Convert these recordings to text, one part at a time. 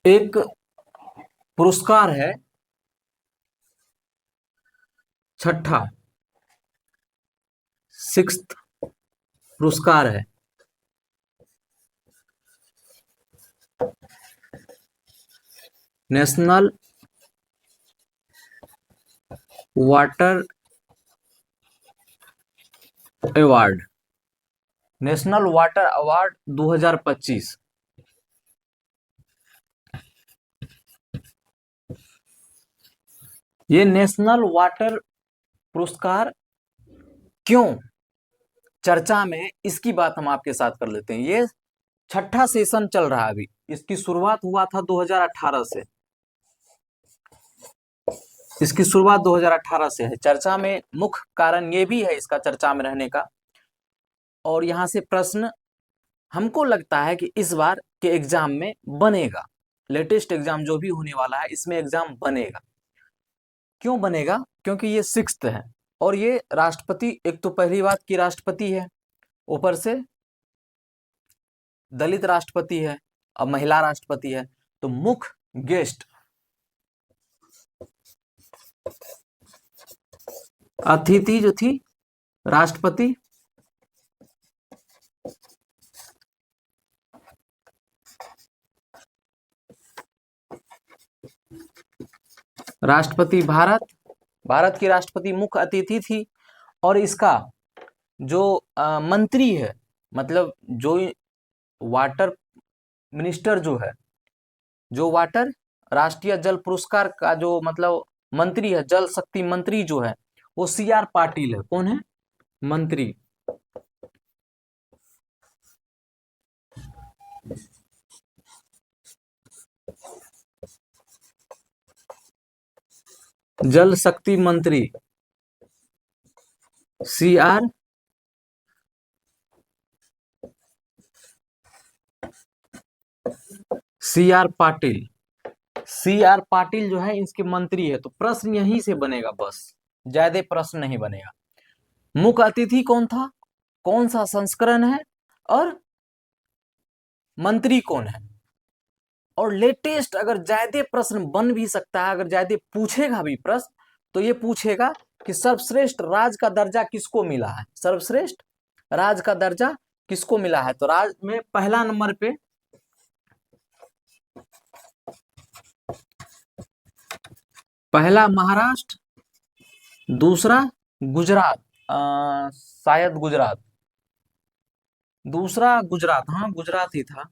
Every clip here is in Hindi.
एक पुरस्कार है, छठा सिक्स्थ पुरस्कार है। National water award, national water award 2025। ये नेशनल वाटर पुरस्कार क्यों चर्चा में है, इसकी बात हम आपके साथ कर लेते हैं। ये छठा सेशन चल रहा है अभी, इसकी शुरुआत हुआ था 2018 से। इसकी शुरुआत 2018 से है। चर्चा में मुख्य कारण ये भी है इसका चर्चा में रहने का, और यहाँ से प्रश्न हमको लगता है कि इस बार के एग्जाम में बनेगा। लेटेस्ट एग्जाम जो भी होने वाला है इसमें एग्जाम बनेगा। क्यों बनेगा? क्योंकि ये सिक्स्थ है और ये राष्ट्रपति, एक तो पहली बात की राष्ट्रपति है, ऊपर से दलित राष्ट्रपति है, अब महिला राष्ट्रपति है। तो मुख्य गेस्ट अतिथि जो थी राष्ट्रपति, राष्ट्रपति भारत की राष्ट्रपति मुख्य अतिथि थी। और इसका जो मंत्री है, मतलब जो वाटर मिनिस्टर जो है, जो वाटर राष्ट्रीय जल पुरस्कार का जो मतलब मंत्री है, जल शक्ति मंत्री जो है, वो CR पाटिल है। कौन है? मंत्री। जल शक्ति मंत्री CR पाटिल। CR पाटिल जो है इसके मंत्री है। तो प्रश्न यहीं से बनेगा, बस ज्यादा प्रश्न नहीं बनेगा। मुख्य अतिथि कौन था, कौन सा संस्करण है, और मंत्री कौन है। और लेटेस्ट अगर ज्यादा प्रश्न बन भी सकता है, अगर ज्यादा पूछेगा भी प्रश्न, तो ये पूछेगा कि सर्वश्रेष्ठ राज्य का दर्जा किसको मिला है। सर्वश्रेष्ठ राज्य का दर्जा किसको मिला है? तो राज्य में पहला नंबर पे पहला महाराष्ट्र, दूसरा गुजरात, शायद गुजरात, दूसरा गुजरात, हाँ गुजरात ही था,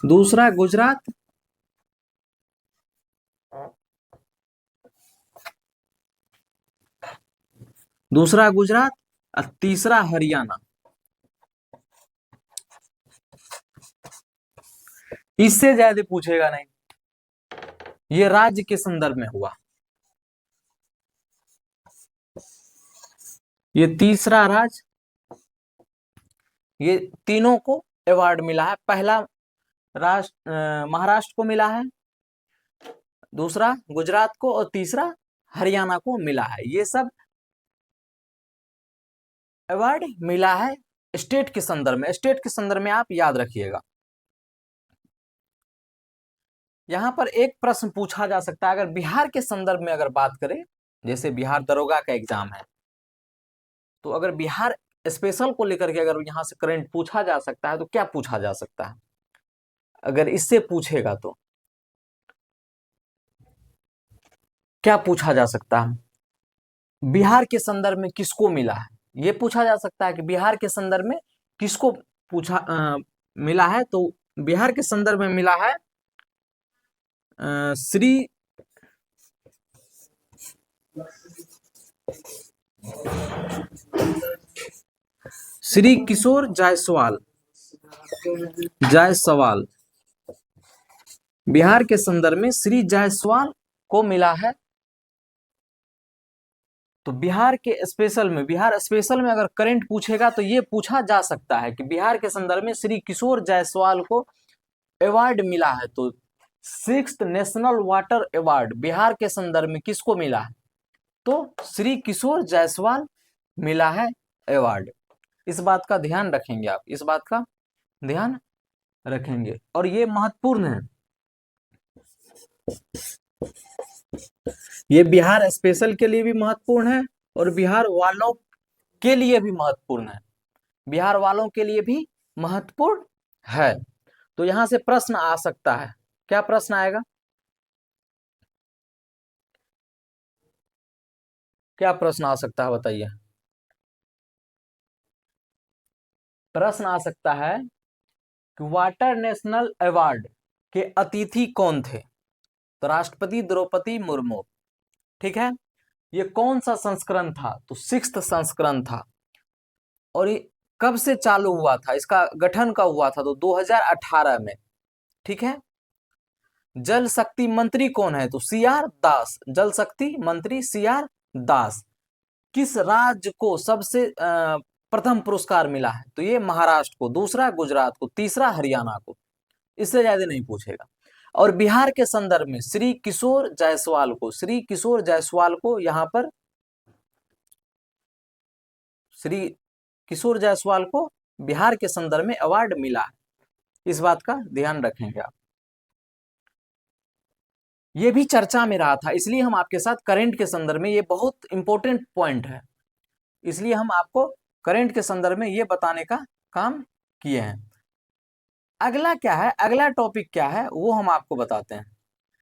दूसरा गुजरात, दूसरा गुजरात और तीसरा हरियाणा। इससे ज्यादा पूछेगा नहीं, ये राज्य के संदर्भ में हुआ। ये तीसरा राज्य, ये तीनों को अवार्ड मिला है। पहला महाराष्ट्र को मिला है, दूसरा गुजरात को, और तीसरा हरियाणा को मिला है। ये सब अवार्ड मिला है स्टेट के संदर्भ में। स्टेट के संदर्भ में आप याद रखिएगा। यहां पर एक प्रश्न पूछा जा सकता है, अगर बिहार के संदर्भ में अगर बात करें, जैसे बिहार दरोगा का एग्जाम है, तो अगर बिहार स्पेशल को लेकर के अगर यहां से करंट पूछा जा सकता है, तो क्या पूछा जा सकता है? अगर इससे पूछेगा तो क्या पूछा जा सकता है? बिहार के संदर्भ में किसको मिला है, ये पूछा जा सकता है कि बिहार के संदर्भ में किसको मिला है। तो बिहार के संदर्भ में मिला है श्री किशोर जायसवाल। बिहार के संदर्भ में श्री जायसवाल को मिला है। तो बिहार स्पेशल में अगर करंट पूछेगा तो ये पूछा जा सकता है कि बिहार के संदर्भ में श्री किशोर जायसवाल को अवार्ड मिला है। तो sixth national water award Bihar के संदर्भ में किसको मिला है? तो श्री किशोर जायसवाल मिला है अवार्ड। इस बात का ध्यान रखेंगे आप, इस बात का ध्यान रखेंगे और ये महत्वपूर्ण है। ये बिहार स्पेशल के लिए भी महत्वपूर्ण है और बिहार वालों के लिए भी महत्वपूर्ण है, बिहार वालों के लिए भी महत्वपूर्ण है। तो यहां से प्रश्न आ सकता है, क्या प्रश्न आएगा, क्या प्रश्न आ सकता है बताइए। प्रश्न आ सकता है कि वाटर नेशनल अवार्ड के अतिथि कौन थे, तो राष्ट्रपति द्रौपदी मुर्मू, ठीक है। ये कौन सा संस्करण था, तो 6th संस्करण था। और ये कब से चालू हुआ था, इसका गठन कब हुआ था, तो 2018 में, ठीक है। जल शक्ति मंत्री कौन है, तो CR दास, जल शक्ति मंत्री CR दास। किस राज्य को सबसे प्रथम पुरस्कार मिला है, तो ये महाराष्ट्र को, दूसरा गुजरात को, तीसरा हरियाणा को, इससे ज्यादा नहीं पूछेगा। और बिहार के संदर्भ में श्री किशोर जायसवाल को, श्री किशोर जायसवाल को यहां पर, श्री किशोर जायसवाल को बिहार के संदर्भ में अवार्ड मिला है, इस बात का ध्यान रखेंगे आप। ये भी चर्चा में रहा था, इसलिए हम आपके साथ करंट के संदर्भ में, ये बहुत इंपॉर्टेंट पॉइंट है, इसलिए हम आपको करंट के संदर्भ में ये बताने का काम किए हैं। अगला क्या है, अगला टॉपिक क्या है वो हम आपको बताते हैं।